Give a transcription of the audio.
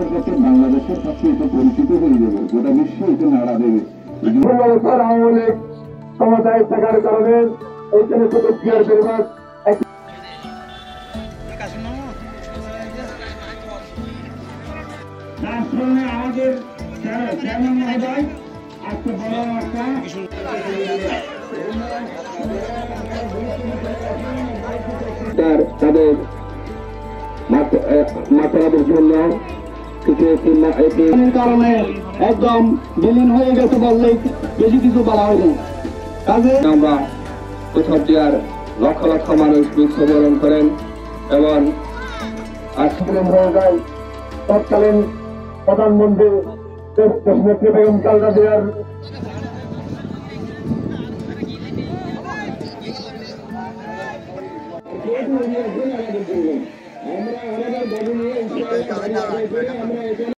ক্ষেত্রে বাংলাদেশের কাছে এটা পরিচিত হয়ে যাবে, গোটা বিশ্ব এটা নাড়া দেবে। আওয়ামী লীগ ক্ষমতায় থাকার কারণে এইখানে প্রতিক্রিয়ার পরিমাণ আমাদের চেয়ারম্যান মহোদয় আজকে বড় একটা তাদের মাত্রাদের জন্য কারণে একদম বিলীন হয়ে গেছে বললেই বেশি কিছু বলা হয়নি। কাজে আমরা কোথাও দেওয়ার লক্ষ লক্ষ মানুষ মৃত্যুবরণ করেন এবং হয়ে যায় তৎকালীন প্রধানমন্ত্রী দেশনেত্রী বেগম খালেদা জিয়ার আমরা আমাদের